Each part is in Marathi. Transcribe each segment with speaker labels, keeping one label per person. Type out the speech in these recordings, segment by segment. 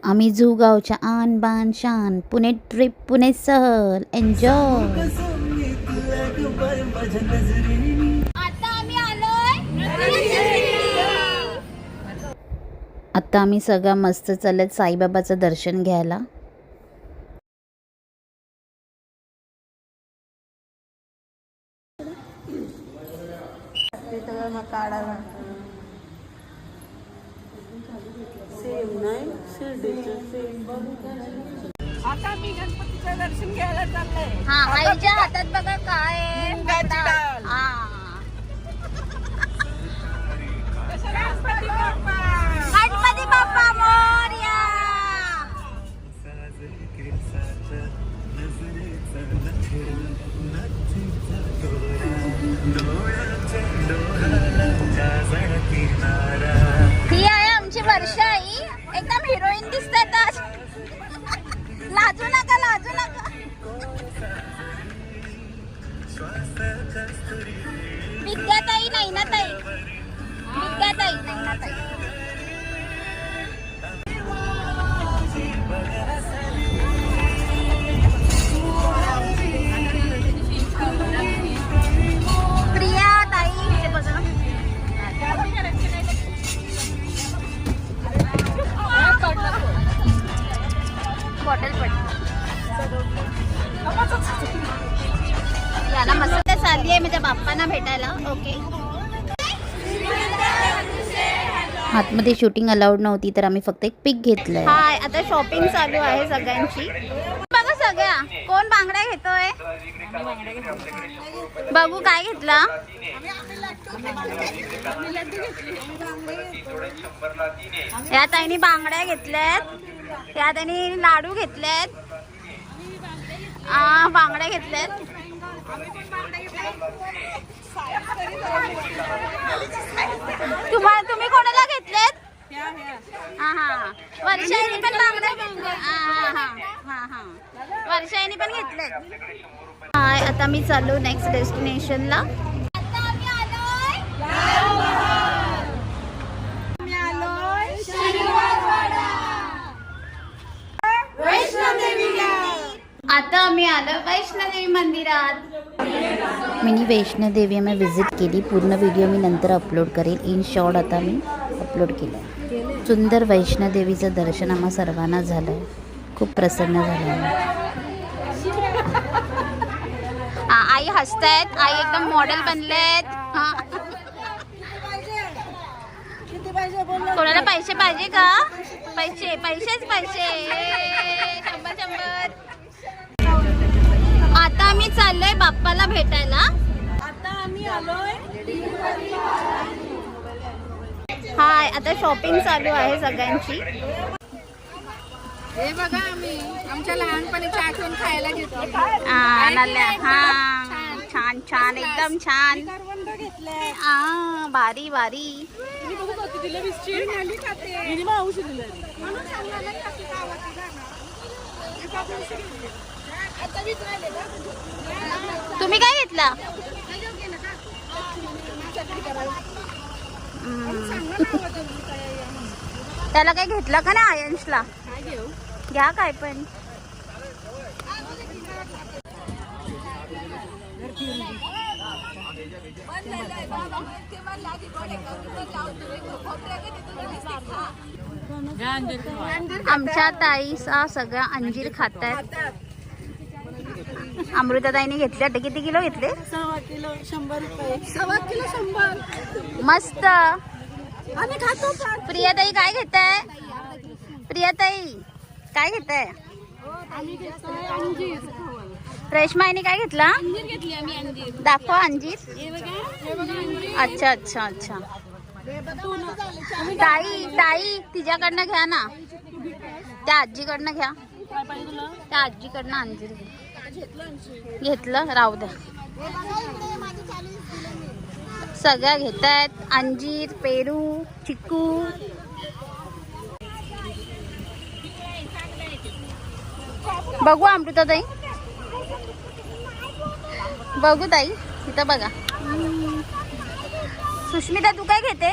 Speaker 1: आम्ही झू गावच्या आन बान शान पुणे ट्रिप पुणे सहल एन्जॉय. आता आम्ही सगळं मस्त चालत साईबाबाचं दर्शन घ्यायला.
Speaker 2: आता मी गणपतीचं दर्शन घ्यायला चाललंय.
Speaker 1: हा, आईच्या हातात बघा काय आहे.
Speaker 2: मुगाची डाळ. गणपती बाप्पा.
Speaker 1: गणपती बाप्पा मोरया. ही आहे आमची वर्षा. आई एकदम हिरोईन दिसतात आज. लाजू नका, लाजू नका. विद्याताई नाही ना ताई. विद्याताई नाही ना ताई. प्रिया ताई हे बघा. बॉटल पडली. याला मस्त चालली आहे माझ्या बाप्पांना भेटायला. ओके. आतमध्ये शूटिंग अलाउड नव्हती तर आम्ही फक्त एक पिक घेतलंय. हाय, आता शॉपिंग चालू आहे सगळ्यांची. बघा सगळ्या कोण बांगड्या घेतोय. बघू काय घेतला. या ताईने बांगड्या घेतल्यात. या ताईने लाडू घेतलेत. बांगड्या घेतल्यात. तुम्ही कोणाला घेतलेत. वर्षाईने पण बांगड्या. वर्षाईने पण घेतलेत. हाय, आता मी चालू नेक्स्ट डेस्टिनेशनला. आता आम्ही आलो वैष्णोदेवी मंदिरात. मिनी वैष्णोदेवी आम्ही विजिट केली. पूर्ण व्हिडिओ मी नंतर अपलोड करेल. इन शॉर्ट आता मी अपलोड केलं. सुंदर वैष्णोदेवीचं दर्शन आम्हा सर्वांना झालं. खूप प्रसन्न झालं. आई हसतायत. आई एकदम मॉडेल बनलेत. कोणाला पैसे पाहिजे का. पैसे पैसेच पैसे. 100. आता आम्ही चाललोय बाप्पाला भेटायला.
Speaker 2: आता आम्ही आलोय.
Speaker 1: हाय, आता शॉपिंग चालू आहे सगळ्यांची.
Speaker 2: हे बघा आम्ही आमच्या लहानपणीच्या आठवण खायला घेतली.
Speaker 1: छान छान एकदम छान.
Speaker 2: करवंद घेतलंय.
Speaker 1: भारी भारी. तुम्ही काय घेतला. त्याला काय घेतला का नाही. आयंशला घ्या काय पण. आमच्या ताईसा सगळ्या अंजीर खातात. अमृताताईने घेतले. किती किलो घेतले.
Speaker 2: 1.25 किलो 100 रुपये. 1.25 किलो 100.
Speaker 1: मस्त.
Speaker 2: आम्ही खातो.
Speaker 1: प्रियाताई काय घेताय. प्रियाताई काय घेताय.
Speaker 2: आम्ही घेतोय अंजीर.
Speaker 1: रेश्माईने काय घेतला.
Speaker 2: अंजीर घेतली आम्ही. अंजीर
Speaker 1: दाखवा. अंजीर.
Speaker 2: हे बघा अंजीर.
Speaker 1: अच्छा अच्छा अच्छा. ताई ताई तिच्याकडनं घ्या ना. त्या आजीकडनं घ्या. त्या आजीकडनं अंजीर घ्या. घेतलं राहू द्या. सगळ्या घेत आहेत. अंजीर, पेरू, चिकू. बघू अमृता ताई. बघू ताई इथं बघा. सुष्मिता तू काय घेते.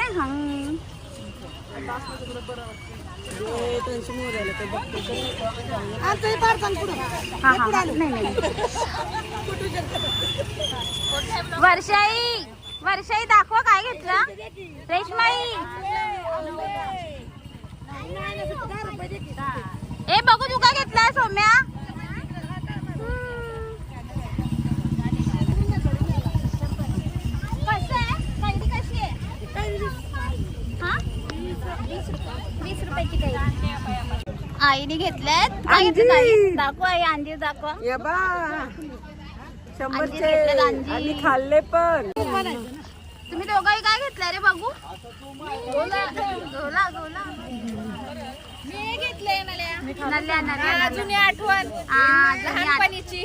Speaker 1: हा हा नाही नाही वर्षाई वर्षाई दाखवा काय घेतलं रेशमाई ए बघू तू काय घेतलाय सौम्या कसं आहे कैरी कशी आहे हा 20 रुपयाची कैरी आईने घेतल्यात दाखवा आई अंजीर दाखवा अंजीर घेतल्यात अंजीर
Speaker 2: खाल्ले पण
Speaker 1: तुम्ही दोघंही काय घेतलं रे बघू गोला गोला गोला मी घेतलंय नल्या नल्या जुनी आठवण लहानपणीची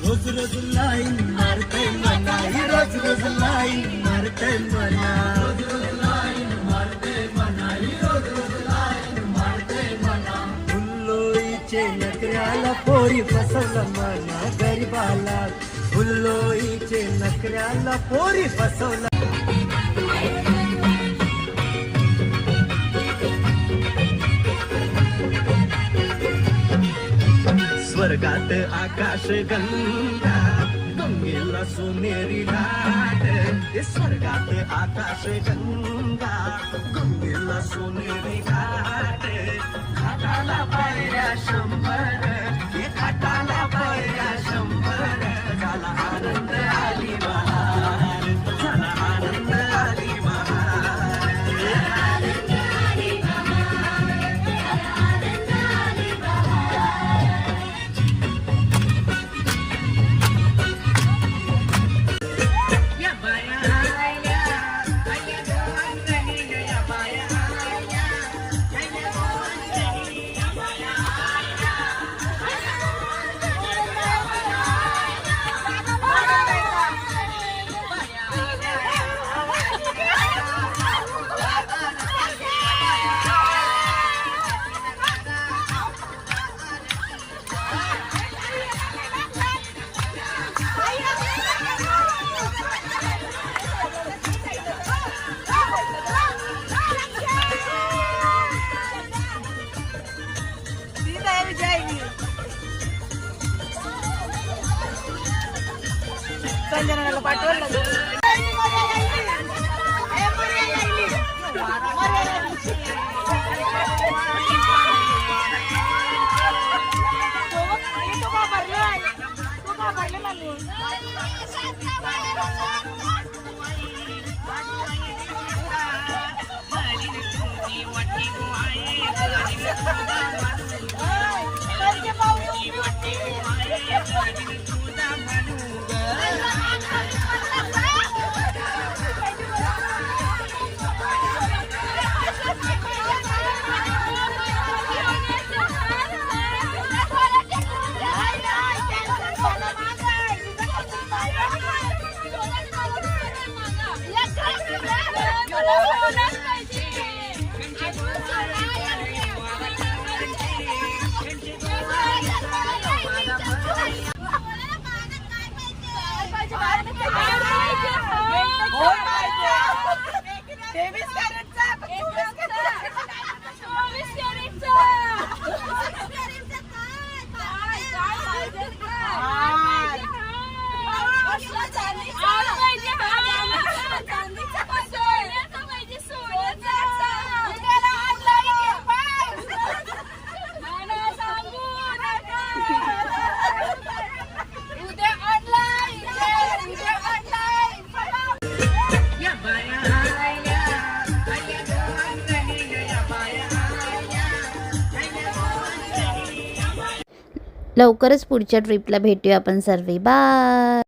Speaker 3: रोज रोज लाईन मारते मना रोज रोज लाईन मारते मना रोज रोज लाईन मारते मना रोज रोज लाईन मारते मना हुल्लोईचे नकऱ्याला पोरी फसवलं मना गरीबाला हुल्लोईचे नकऱ्याला पोरी फसवलं स्वर्गात आकाश गंगा गंगेला सोनेरी लाट स्वर्गात आकाश गंगा गंगेला सोनेरी घाट घाटाला पायऱ्या 100 घाटाला पायऱ्या 100 झाला आनंद आली बहार झाला आनंद आली बहार
Speaker 2: संजनाला पाठवलं
Speaker 1: लवकरच पुढच्या ट्रिपला भेटूया आपण सर्व. बाय.